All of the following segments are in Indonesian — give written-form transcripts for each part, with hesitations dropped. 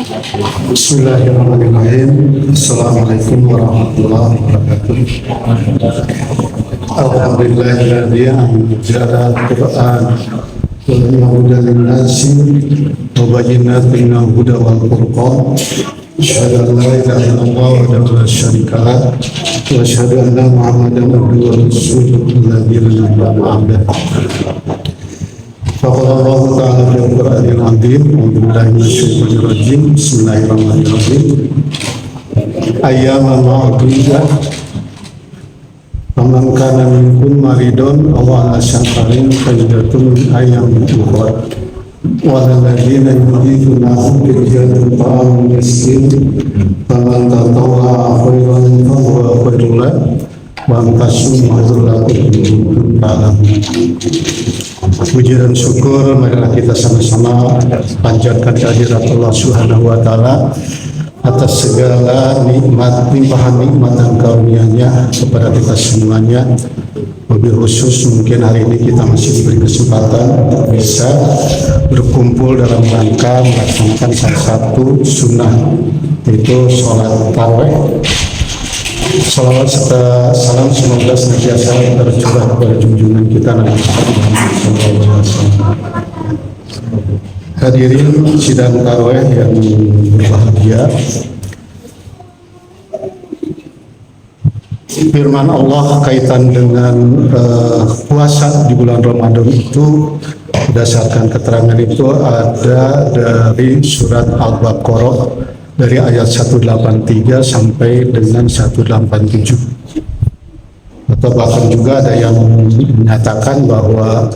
Bismillahirrahmanirrahim. Assalamualaikum warahmatullahi wabarakatuh. Alhamdulillahilladzi anzala al-Qur'an hudan lin-nasi wa bayyinatin minal huda wal furqan. Asyhadu an la ilaha illallah wahdahu la syarika lah wa asyhadu anna Muhammadan abduhu wa rasuluhu alladzi la ilaha illa huwa. Faqala Allah Ta'ala fil Qur'anil Azim. A'udzubillahi minasyaitonir rajim. Bismillahirrahmanirrahim. Ayyaman ma'dudah. Faman kana minkum maridun aw ala safarin fa iddatun min ayyamin ukhra. Walal ladzina yuriduuna hijratan fa'amul miskin faman tatawwa'a khairan fa huwa khairul lahu wa antasum khairul lakum. Puji dan syukur marilah kita sama-sama panjatkan kehadirat Allah Subhanahu wa taala atas segala nikmat, limpahan nikmat dan karunia-Nya kepada kita semuanya. Lebih khusus mungkin hari ini kita masih diberi kesempatan untuk bisa berkumpul dalam rangka melaksanakan salah satu sunnah, yaitu sholat tarawih. Salawat serta salam semoga senantiasa tercurah kepada junjungan kita Nabi Muhammad SAW. Hadirin sidang tarawih yang berbahagia, firman Allah kaitan dengan puasa di bulan Ramadan itu, berdasarkan keterangan itu ada dari surat Al-Baqarah dari ayat 183 sampai dengan 187, atau bahkan juga ada yang menyatakan bahwa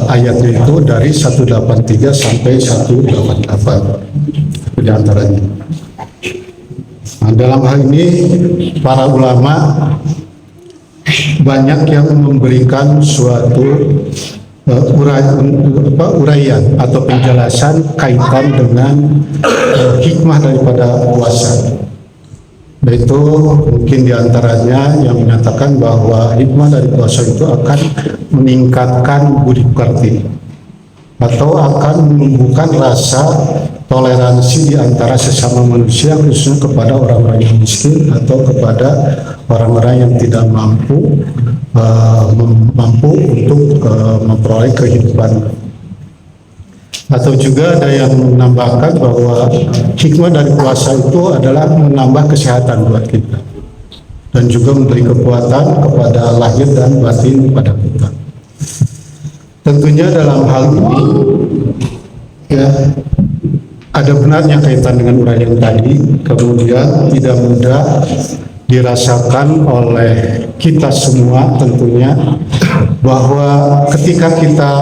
ayatnya itu dari 183 sampai 188 di antaranya. Nah, dalam hal ini para ulama banyak yang memberikan suatu uraian atau penjelasan kaitan dengan hikmah daripada puasa. Yaitu mungkin diantaranya yang menyatakan bahwa hikmah dari puasa itu akan meningkatkan budi pekerti atau akan menumbuhkan rasa toleransi di antara sesama manusia, khususnya kepada orang-orang yang miskin atau kepada orang-orang yang tidak mampu untuk memperoleh kehidupan. Atau juga ada yang menambahkan bahwa hikmah dari puasa itu adalah menambah kesehatan buat kita dan juga memberi kekuatan kepada lahir dan batin kepada kita. Tentunya dalam hal ini ya ada benarnya kaitan dengan uraian tadi, kemudian tidak mudah dirasakan oleh kita semua tentunya, bahwa ketika kita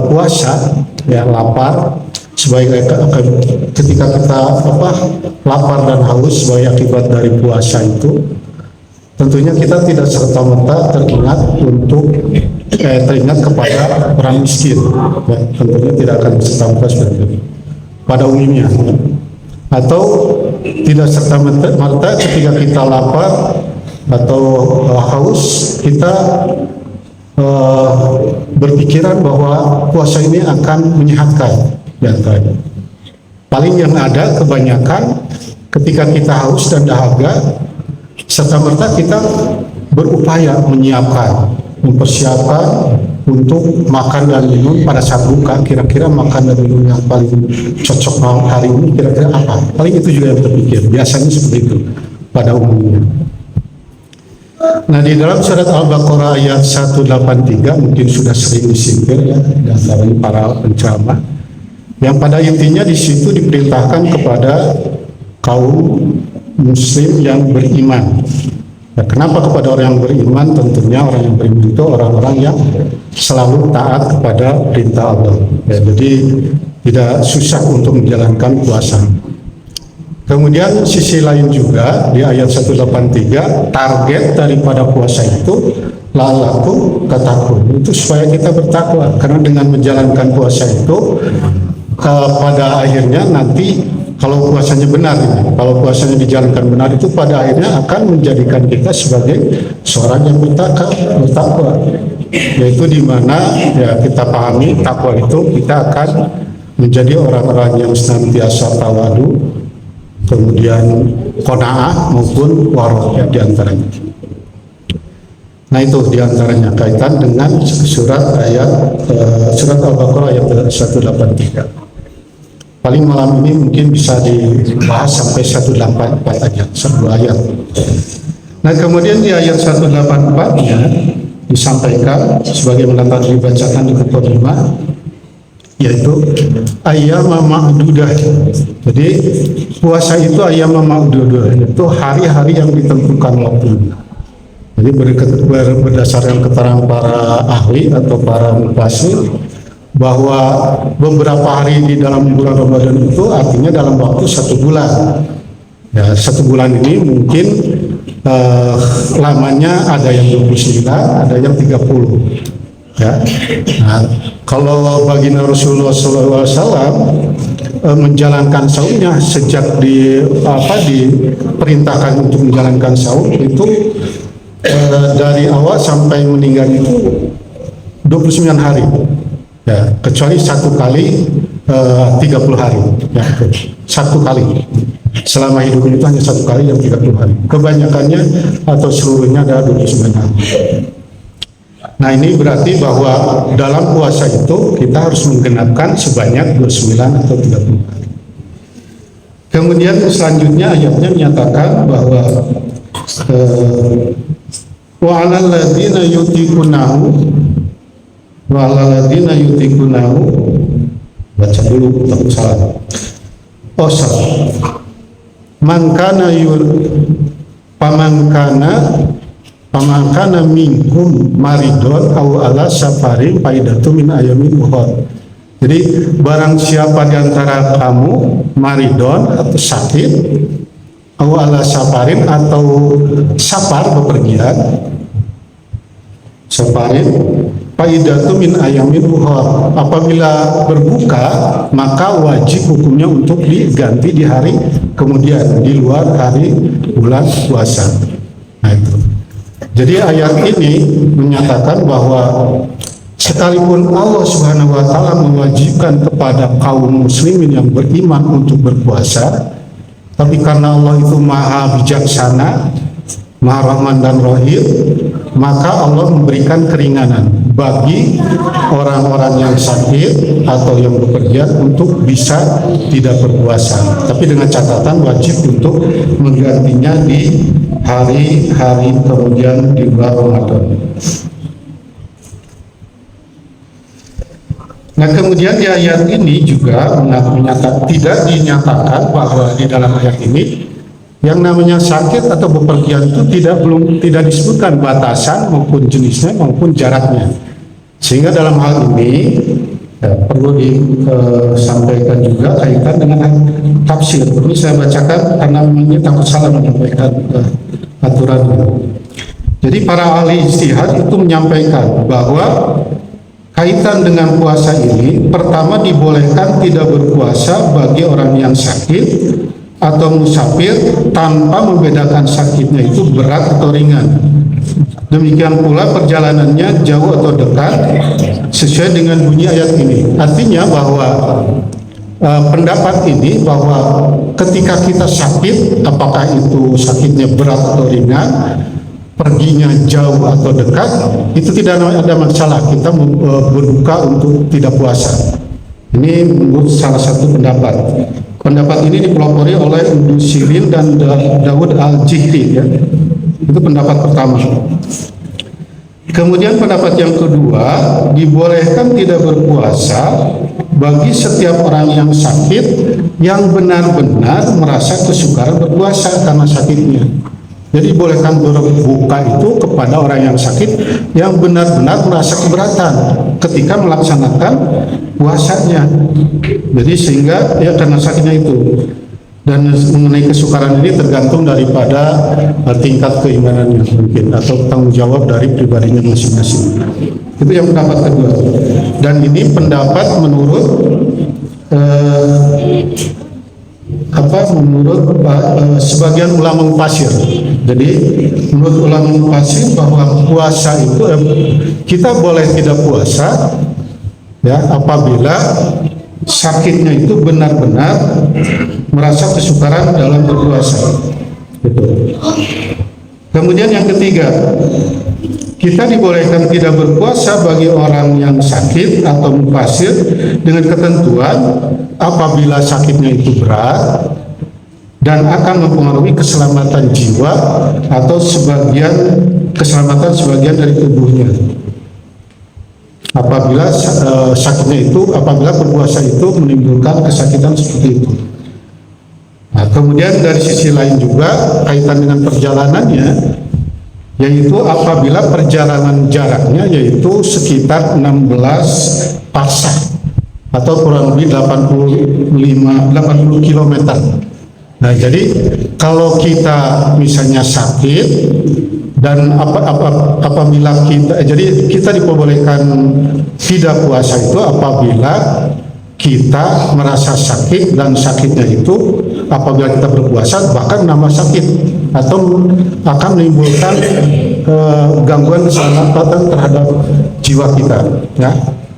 puasa ya lapar sebagai ketika kita lapar dan haus sebagai akibat dari puasa itu, tentunya kita tidak serta-merta teringat kepada orang miskin ya, tentunya tidak akan serta-merta seperti itu pada umumnya, atau tidak serta-merta ketika kita lapar atau haus kita berpikiran bahwa puasa ini akan menyehatkan ya. Paling yang ada kebanyakan ketika kita haus dan dahaga, serta-merta kita berupaya mempersiapkan untuk makan dan minum pada saat buka. Kira-kira makan dan minum yang paling cocok malam hari ini kira-kira apa? Paling itu juga yang terpikir. Biasanya seperti itu pada umumnya. Nah, di dalam surat Al-Baqarah ayat 183 mungkin sudah sering disingkir ya dari para penceramah, yang pada intinya di situ diperintahkan kepada kaum muslim yang beriman. Ya, kenapa kepada orang yang beriman? Tentunya orang yang beriman itu orang-orang yang selalu taat kepada perintah Allah ya, jadi tidak susah untuk menjalankan puasa. Kemudian sisi lain juga di ayat 183, target daripada puasa itu la'allakum tattaqun, itu supaya kita bertakwa, karena dengan menjalankan puasa itu pada akhirnya nanti kalau puasanya benar, kalau puasanya dijalankan benar itu pada akhirnya akan menjadikan kita sebagai seorang yang bertakwa, yaitu di mana ya kita pahami takwa itu kita akan menjadi orang-orang yang senantiasa tawadu, kemudian qanaah maupun warok ya, diantaranya. Nah itu diantaranya kaitan dengan surat Al-Baqarah ayat 183. Paling malam ini mungkin bisa dibahas sampai 184 aja, satu ayat. Nah kemudian di ayat 184-nya disampaikan sebagaimana tadi dibacakan di muqaddimah, yaitu ayyama ma'dudah. Jadi puasa itu ayyama ma'dudah, itu hari-hari yang ditentukan waktunya. Jadi berdasarkan keterangan para ahli atau para mufasir bahwa beberapa hari di dalam bulan Ramadan itu artinya dalam waktu 1 bulan. Ya, 1 bulan ini mungkin lamanya ada yang 29, ada yang 30. Ya. Nah, kalau baginda Rasulullah SAW menjalankan saumnya sejak diperintahkan untuk menjalankan saum itu dari awal sampai meninggal itu 29 hari. Ya, kecuali 1 kali 30 hari. Ya, 1 kali. Selama hidup itu hanya 1 kali yang 30 hari. Kebanyakannya atau seluruhnya ada 29 hari. Nah ini berarti bahwa dalam puasa itu kita harus menggenapkan sebanyak 29 atau 30 hari. Kemudian selanjutnya ayatnya menyatakan bahwa wa 'alal ladzina yutiqunahu baca dulu takut salah. Oh salah. Pamangkana minkum maridon au ala safarin faidatu min ayamin ukhra. Jadi barang siapa di antara kamu maridon atau sakit au ala safarin atau safar bepergian, safarin faidatu min ayamin ukhra, apabila berbuka maka wajib hukumnya untuk diganti di hari kemudian di luar hari bulan puasa. Nah itu. Jadi ayat ini menyatakan bahwa sekalipun Allah Subhanahu wa taala mewajibkan kepada kaum muslimin yang beriman untuk berpuasa, tapi karena Allah itu Maha bijaksana, Maha Rahman dan Rahim, maka Allah memberikan keringanan bagi orang-orang yang sakit atau yang bepergian untuk bisa tidak berpuasa, tapi dengan catatan wajib untuk menggantinya di hari-hari kemudian di bulan Ramadan. Nah kemudian di ayat ini juga tidak dinyatakan bahwa di dalam ayat ini yang namanya sakit atau bepergian itu tidak disebutkan batasan maupun jenisnya maupun jaraknya, sehingga dalam hal ini perlu disampaikan juga kaitan dengan tafsir. Ini saya bacakan karena memangnya takut salah menyampaikan aturan. Jadi para ahli ijtihad itu menyampaikan bahwa kaitan dengan puasa ini, pertama dibolehkan tidak berpuasa bagi orang yang sakit atau musafir tanpa membedakan sakitnya itu berat atau ringan. Demikian pula perjalanannya jauh atau dekat sesuai dengan bunyi ayat ini. Artinya bahwa pendapat ini bahwa ketika kita sakit, apakah itu sakitnya berat atau ringan, perginya jauh atau dekat, itu tidak ada masalah kita berbuka untuk tidak puasa. Ini menurut salah satu pendapat. Pendapat ini dipelopori oleh Ibnu Sirin dan Dawud Al-Jihri, ya. Itu pendapat pertama. Kemudian pendapat yang kedua, dibolehkan tidak berpuasa bagi setiap orang yang sakit yang benar-benar merasa kesukaran berpuasa karena sakitnya. Jadi bolehkan berbuka itu kepada orang yang sakit yang benar-benar merasa keberatan ketika melaksanakan puasanya. Jadi sehingga ya karena sakitnya itu. Dan mengenai kesukaran ini tergantung daripada tingkat keimanannya mungkin atau tanggung jawab dari pribadinya masing-masing. Itu yang pendapat kedua. Dan ini pendapat menurut sebagian ulama mufassir. Jadi menurut ulama mufassir bahwa puasa itu kita boleh tidak puasa ya apabila sakitnya itu benar-benar merasa kesukaran dalam berpuasa. Gitu. Kemudian yang ketiga, kita dibolehkan tidak berpuasa bagi orang yang sakit atau mufasir dengan ketentuan apabila sakitnya itu berat dan akan mempengaruhi keselamatan jiwa atau keselamatan sebagian dari tubuhnya. Apabila sakitnya itu, apabila berpuasa itu menimbulkan kesakitan seperti itu. Nah, kemudian dari sisi lain juga kaitan dengan perjalanannya, yaitu apabila perjalanan jaraknya yaitu sekitar 16 parsah atau kurang lebih 80 km. Nah, jadi kalau kita misalnya sakit dan apabila kita diperbolehkan tidak puasa itu apabila kita merasa sakit dan sakitnya itu apabila kita berpuasa bahkan nambah sakit atau akan menimbulkan gangguan keselamatan terhadap jiwa kita, ya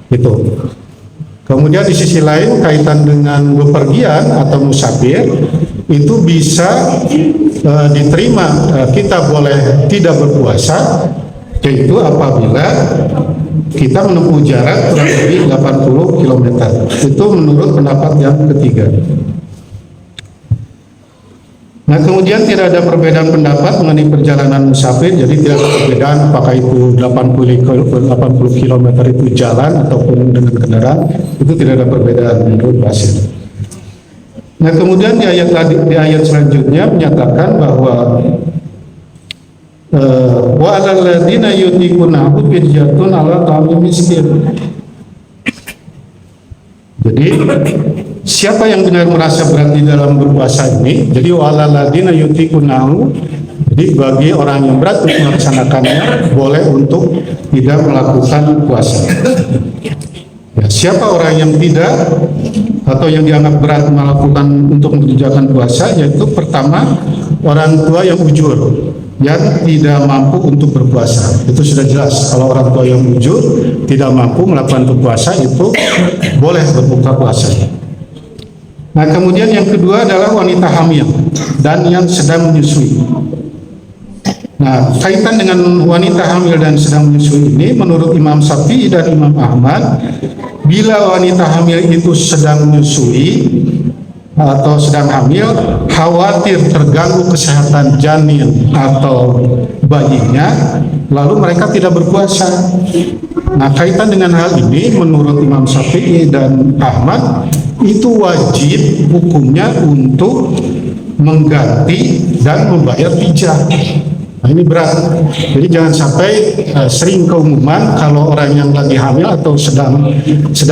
itu. Kemudian di sisi lain kaitan dengan bepergian atau musafir itu bisa diterima, kita boleh tidak berpuasa yaitu apabila kita menempuh jarak kurang lebih 80 km. Itu menurut pendapat yang ketiga. Nah, kemudian tidak ada perbedaan pendapat mengenai perjalanan musafir, jadi tidak ada perbedaan apakah itu 80 km itu jalan ataupun dengan kendaraan, itu tidak ada perbedaan menurut Basir. Nah, kemudian di ayat selanjutnya menyatakan bahwa wa 'alal ladzina yutiqunahu fidyatun 'ala ta'amil miskin. Jadi siapa yang benar merasa berat di dalam berpuasa ini, jadi wa 'alal ladzina yutiqunahu, jadi bagi orang yang berat untuk melaksanakannya boleh untuk tidak melakukan puasa. Ya, siapa orang yang tidak atau yang dianggap berat melakukan untuk mengerjakan puasa, yaitu pertama orang tua yang ujur yang tidak mampu untuk berpuasa. Itu sudah jelas, kalau orang tua yang ujur tidak mampu melakukan berpuasa itu boleh berbuka puasa. Nah, kemudian yang kedua adalah wanita hamil dan yang sedang menyusui. Nah, kaitan dengan wanita hamil dan sedang menyusui ini menurut Imam Syafi'i dan Imam Ahmad, bila wanita hamil itu sedang menyusui atau sedang hamil, khawatir terganggu kesehatan janin atau bayinya, lalu mereka tidak berpuasa. Nah, kaitan dengan hal ini menurut Imam Syafi'i dan Ahmad itu wajib hukumnya untuk mengganti dan membayar fidyah. Nah, ini berat. Jadi jangan sampai sering keumuman kalau orang yang lagi hamil atau sedang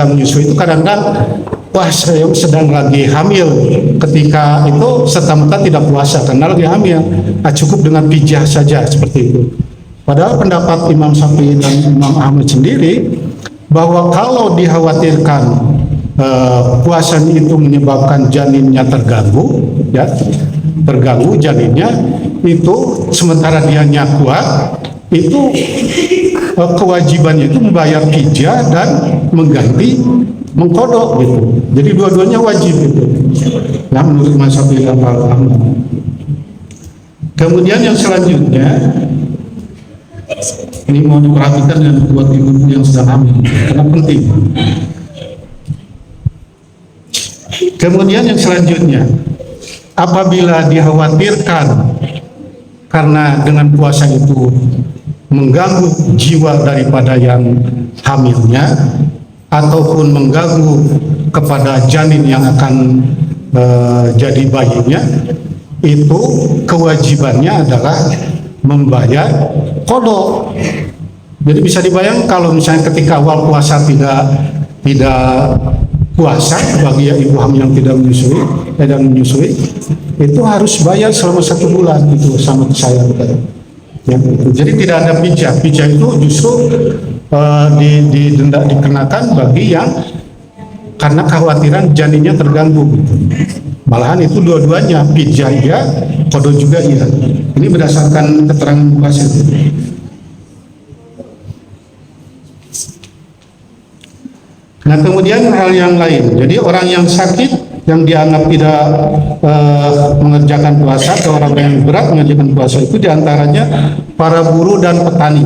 menyusui itu kadang-kadang wah saya sedang lagi hamil, ketika itu serta-merta tidak puasa karena lagi hamil. Nah, cukup dengan fidyah saja seperti itu. Padahal pendapat Imam Syafi'i dan Imam Ahmad sendiri bahwa kalau dikhawatirkan puasanya itu menyebabkan janinnya terganggu, ya terganggu janinnya itu sementara dianya kuat, itu kewajibannya itu membayar fidyah dan mengganti mengkodok gitu. Jadi dua-duanya wajib gitu. Nah, menurut Imam Syafi'i dan Ahmad. Kemudian yang selanjutnya ini mau diperhatikan dan buat ibu yang sedang hamil karena penting. Kemudian yang selanjutnya, apabila dikhawatirkan karena dengan puasa itu mengganggu jiwa daripada yang hamilnya ataupun mengganggu kepada janin yang akan jadi bayinya, itu kewajibannya adalah membayar qadha. Jadi bisa dibayang kalau misalnya ketika awal puasa tidak puasa bagi ibu hamil yang tidak menyusui, itu harus bayar selama 1 bulan itu sama saya. Ya, jadi tidak ada fidyah. Fidyah itu justru dikenakan bagi yang karena kekhawatiran janinnya terganggu. Malahan itu dua-duanya, fidyah iya, qadha juga iya. Ini berdasarkan keterangan Basir. Nah kemudian hal yang lain, jadi orang yang sakit yang dianggap tidak mengerjakan puasa atau orang-orang yang berat mengerjakan puasa itu diantaranya para buruh dan petani,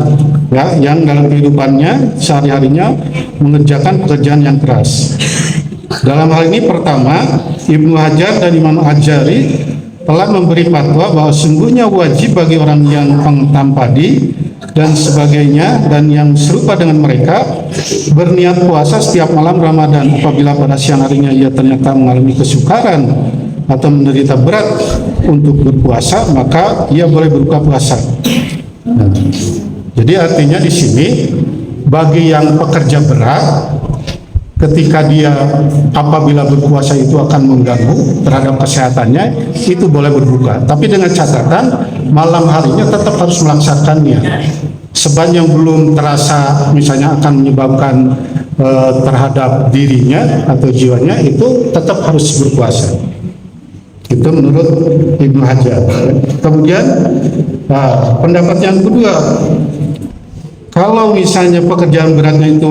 ya, yang dalam kehidupannya sehari-harinya mengerjakan pekerjaan yang keras. Dalam hal ini pertama, Ibnu Hajar dan Imam Ajari telah memberi fatwa bahwa sungguhnya wajib bagi orang yang pengetam padi dan sebagainya dan yang serupa dengan mereka berniat puasa setiap malam Ramadan. Apabila pada siang harinya ia ternyata mengalami kesukaran atau menderita berat untuk berpuasa, maka ia boleh berbuka puasa. Nah, jadi artinya di sini bagi yang pekerja berat, ketika dia apabila berpuasa itu akan mengganggu terhadap kesehatannya, itu boleh berbuka. Tapi dengan catatan malam harinya tetap harus melaksanakannya. Sepanjang belum terasa misalnya akan menyebabkan terhadap dirinya atau jiwanya, itu tetap harus berpuasa. Itu menurut Ibnu Hajar. Kemudian pendapat yang kedua, kalau misalnya pekerjaan beratnya itu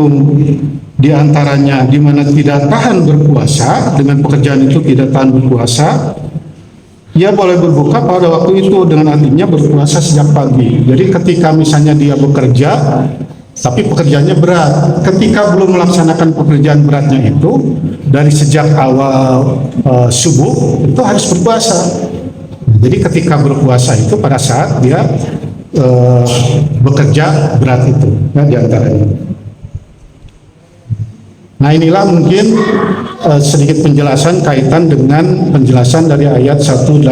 diantaranya di mana tidak tahan berpuasa, dengan pekerjaan itu tidak tahan berpuasa, ia boleh berbuka pada waktu itu, dengan artinya berpuasa sejak pagi. Jadi ketika misalnya dia bekerja tapi pekerjaannya berat, ketika belum melaksanakan pekerjaan beratnya itu dari sejak awal subuh itu harus berpuasa. Jadi ketika berpuasa itu pada saat dia bekerja berat itu, ya, diantaranya. Nah inilah mungkin sedikit penjelasan kaitan dengan penjelasan dari ayat 184.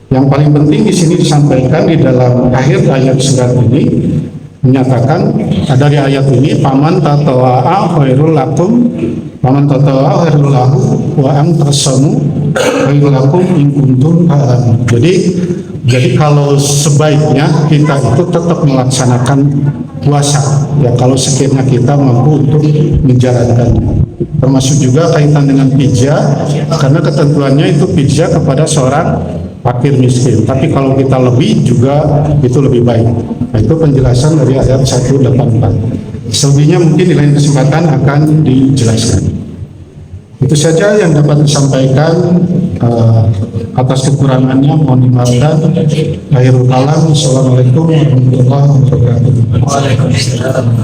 Yang paling penting di sini disampaikan di dalam akhir ayat surat ini menyatakan dari ayat ini, paman tatawa'a khairul lakum, paman tatawa'a khairul lahu wa an tasamu khairul lakum in kuntum ta'lamun. Jadi kalau sebaiknya kita itu tetap melaksanakan puasa, ya, kalau sekiranya kita mampu untuk menjalankannya. Termasuk juga kaitan dengan pijak, karena ketentuannya itu pijak kepada seorang fakir miskin. Tapi kalau kita lebih juga itu lebih baik. Nah, itu penjelasan dari ayat 184. Selebihnya mungkin di lain kesempatan akan dijelaskan. Itu saja yang dapat disampaikan. Atas kekurangannya mohon dimaafkan. Akhirul kalam. Assalamualaikum warahmatullahi wabarakatuh.